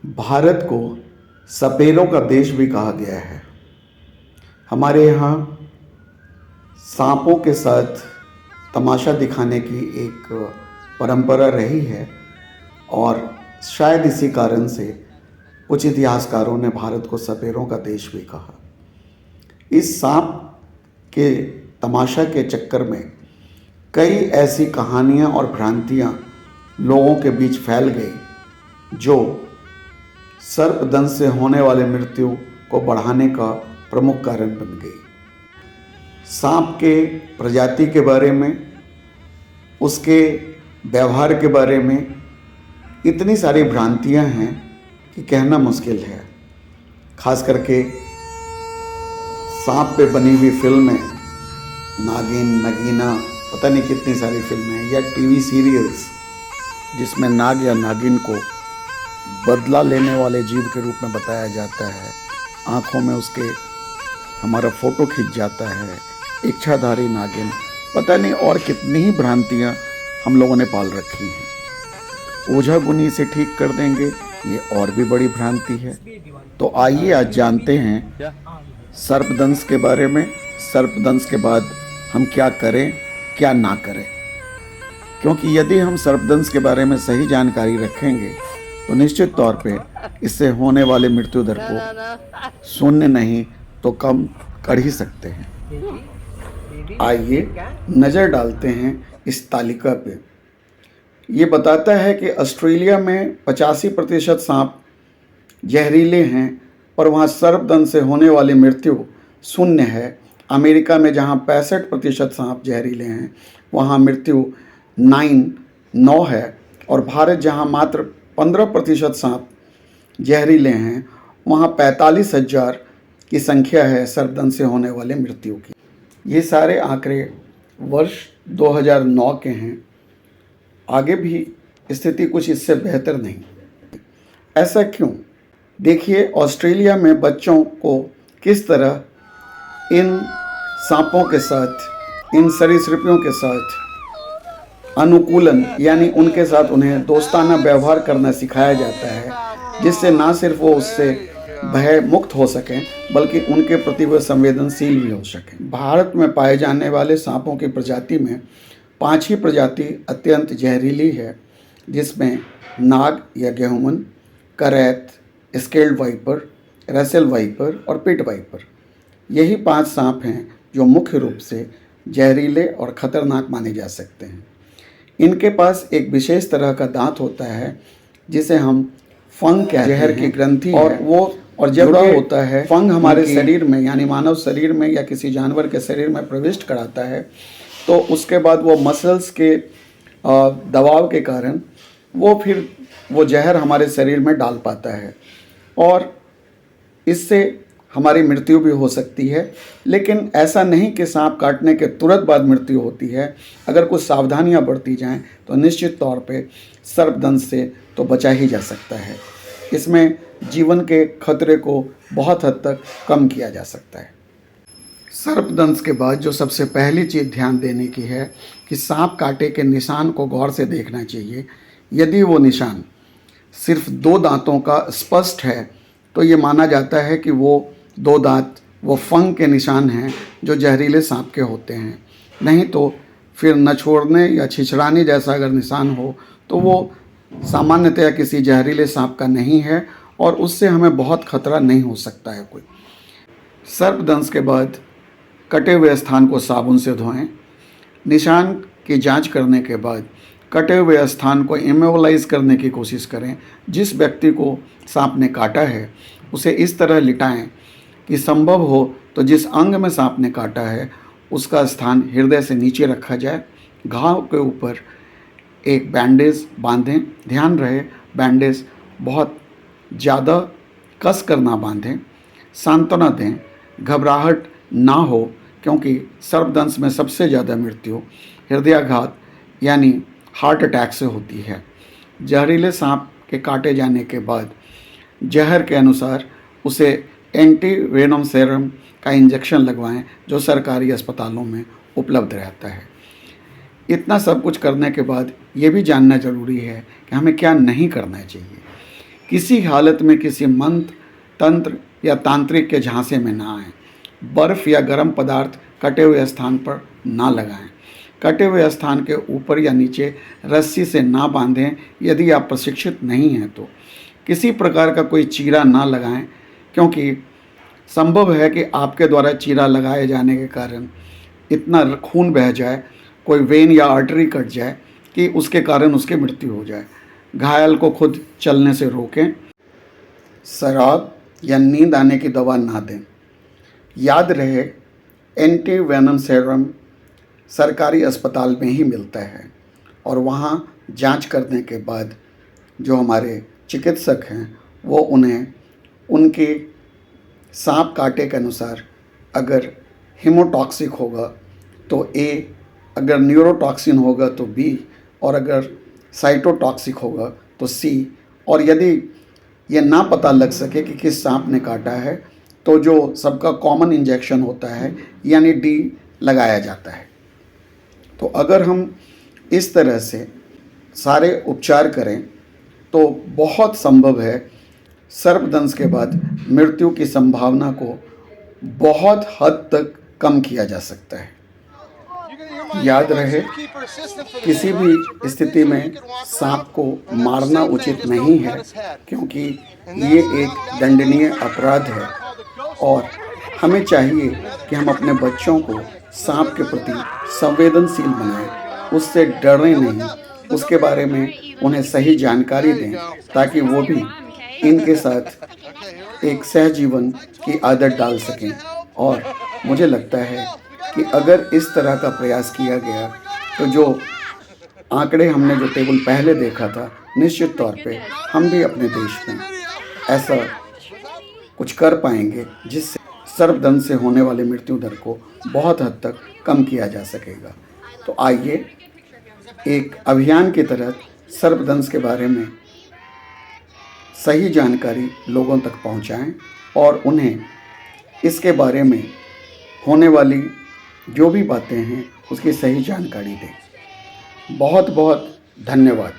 भारत को सपेरों का देश भी कहा गया है। हमारे यहाँ सांपों के साथ तमाशा दिखाने की एक परंपरा रही है और शायद इसी कारण से कुछ इतिहासकारों ने भारत को सपेरों का देश भी कहा। इस सांप के तमाशा के चक्कर में कई ऐसी कहानियाँ और भ्रांतियाँ लोगों के बीच फैल गई जो सर्पदंश से होने वाले मृत्यु को बढ़ाने का प्रमुख कारण बन गई। सांप के प्रजाति के बारे में, उसके व्यवहार के बारे में इतनी सारी भ्रांतियां हैं कि कहना मुश्किल है। खास करके सांप पे बनी हुई फिल्में, नागिन, नगीना, पता नहीं कितनी सारी फिल्में हैं, या टीवी सीरियल्स जिसमें नाग या नागिन को बदला लेने वाले जीव के रूप में बताया जाता है। आँखों में उसके हमारा फ़ोटो खिंच जाता है, इच्छाधारी नागिन, पता नहीं और कितनी ही भ्रांतियाँ हम लोगों ने पाल रखी हैं। ओझा गुनी से ठीक कर देंगे, ये और भी बड़ी भ्रांति है। तो आइए आज जानते हैं सर्पदंश के बारे में। सर्पदंश के बाद हम क्या करें, क्या ना करें, क्योंकि यदि हम सर्पदंश के बारे में सही जानकारी रखेंगे तो निश्चित तौर पे इससे होने वाले मृत्यु दर को शून्य नहीं तो कम कर ही सकते हैं। आइए नज़र डालते हैं इस तालिका पे। ये बताता है कि ऑस्ट्रेलिया में 85% सांप जहरीले हैं और वहाँ सर्पदंश से होने वाली मृत्यु शून्य है। अमेरिका में जहाँ 65% सांप जहरीले हैं वहाँ मृत्यु 9 है। और भारत जहाँ मात्र 15% सांप जहरीले हैं वहाँ 45,000 की संख्या है सर्पदंश से होने वाले मृत्यु की। ये सारे आंकड़े वर्ष 2009 के हैं। आगे भी स्थिति कुछ इससे बेहतर नहीं। ऐसा क्यों? देखिए, ऑस्ट्रेलिया में बच्चों को किस तरह इन सांपों के साथ, इन सरीसृपों के साथ अनुकूलन यानी उनके साथ उन्हें दोस्ताना व्यवहार करना सिखाया जाता है, जिससे ना सिर्फ वो उससे भय मुक्त हो सकें बल्कि उनके प्रति वो संवेदनशील भी हो सकें। भारत में पाए जाने वाले सांपों की प्रजाति में 5 ही प्रजाति अत्यंत जहरीली है, जिसमें नाग या गेहूमन, करैत, स्केल्ड वाइपर, रसेल वाइपर और पिट वाइपर। यही 5 सांप हैं जो मुख्य रूप से जहरीले और ख़तरनाक माने जा सकते हैं। इनके पास एक विशेष तरह का दांत होता है जिसे हम फंग कहते हैं। जहर की ग्रंथि और जब ये होता है फंग हमारे शरीर में यानी मानव शरीर में या किसी जानवर के शरीर में प्रविष्ट कराता है तो उसके बाद वो मसल्स के दबाव के कारण वो जहर हमारे शरीर में डाल पाता है और इससे हमारी मृत्यु भी हो सकती है। लेकिन ऐसा नहीं कि सांप काटने के तुरंत बाद मृत्यु होती है। अगर कुछ सावधानियां बरती जाएं तो निश्चित तौर पे सर्पदंश से तो बचा ही जा सकता है। इसमें जीवन के खतरे को बहुत हद तक कम किया जा सकता है। सर्पदंश के बाद जो सबसे पहली चीज़ ध्यान देने की है कि सांप काटे के निशान को गौर से देखना चाहिए। यदि वो निशान सिर्फ 2 दांतों का स्पष्ट है तो ये माना जाता है कि वो 2 दांत वो फंग के निशान हैं जो जहरीले सांप के होते हैं। नहीं तो फिर नछोड़ने या छिछड़ाने जैसा अगर निशान हो तो वो सामान्यतया किसी जहरीले सांप का नहीं है और उससे हमें बहुत खतरा नहीं हो सकता है कोई। सर्पदंश के बाद कटे हुए स्थान को साबुन से धोएं। निशान की जांच करने के बाद कटे हुए स्थान को इमोबलाइज करने की कोशिश करें। जिस व्यक्ति को सांप ने काटा है उसे इस तरह लिटाएं कि संभव हो तो जिस अंग में सांप ने काटा है उसका स्थान हृदय से नीचे रखा जाए। घाव के ऊपर एक बैंडेज बांधें। ध्यान रहे बैंडेज बहुत ज़्यादा कस कर ना बांधें। सांत्वना दें, घबराहट ना हो, क्योंकि सर्पदंश में सबसे ज़्यादा मृत्यु हृदयाघात यानी हार्ट अटैक से होती है। जहरीले सांप के काटे जाने के बाद जहर के अनुसार उसे एंटी वेनम सेरम का इंजेक्शन लगवाएं जो सरकारी अस्पतालों में उपलब्ध रहता है। इतना सब कुछ करने के बाद ये भी जानना ज़रूरी है कि हमें क्या नहीं करना चाहिए। किसी हालत में किसी मंत्र, तंत्र या तांत्रिक के झांसे में ना आएं। बर्फ़ या गर्म पदार्थ कटे हुए स्थान पर ना लगाएं। कटे हुए स्थान के ऊपर या नीचे रस्सी से ना बांधें यदि आप प्रशिक्षित नहीं हैं तो। किसी प्रकार का कोई चीरा ना लगाएं, क्योंकि संभव है कि आपके द्वारा चीरा लगाए जाने के कारण इतना खून बह जाए, कोई वेन या आर्टरी कट जाए कि उसके कारण उसकी मृत्यु हो जाए। घायल को खुद चलने से रोकें। शराब या नींद आने की दवा ना दें। याद रहे, एंटी वेनम सेरम सरकारी अस्पताल में ही मिलता है और वहाँ जांच करने के बाद जो हमारे चिकित्सक हैं वो उन्हें उनके सांप काटे के अनुसार अगर हीमोटॉक्सिक होगा तो ए, अगर न्यूरोटॉक्सिन होगा तो बी, और अगर साइटोटॉक्सिक होगा तो सी, और यदि ये ना पता लग सके कि किस सांप ने काटा है तो जो सबका कॉमन इंजेक्शन होता है यानी डी लगाया जाता है। तो अगर हम इस तरह से सारे उपचार करें तो बहुत संभव है सर्पदंश के बाद मृत्यु की संभावना को बहुत हद तक कम किया जा सकता है। याद रहे, किसी भी स्थिति में सांप को मारना उचित नहीं है, क्योंकि ये एक दंडनीय अपराध है और हमें चाहिए कि हम अपने बच्चों को सांप के प्रति संवेदनशील बनाएं, उससे डरें नहीं, उसके बारे में उन्हें सही जानकारी दें ताकि वो भी इनके साथ एक सहजीवन की आदत डाल सकें। और मुझे लगता है कि अगर इस तरह का प्रयास किया गया तो जो आंकड़े हमने जो टेबल पहले देखा था, निश्चित तौर पे हम भी अपने देश में ऐसा कुछ कर पाएंगे जिससे सर्पदंश से होने वाले मृत्यु दर को बहुत हद तक कम किया जा सकेगा। तो आइए एक अभियान की तरह सर्पदंश के बारे में सही जानकारी लोगों तक पहुंचाएं और उन्हें इसके बारे में होने वाली जो भी बातें हैं उसकी सही जानकारी दें। बहुत बहुत धन्यवाद।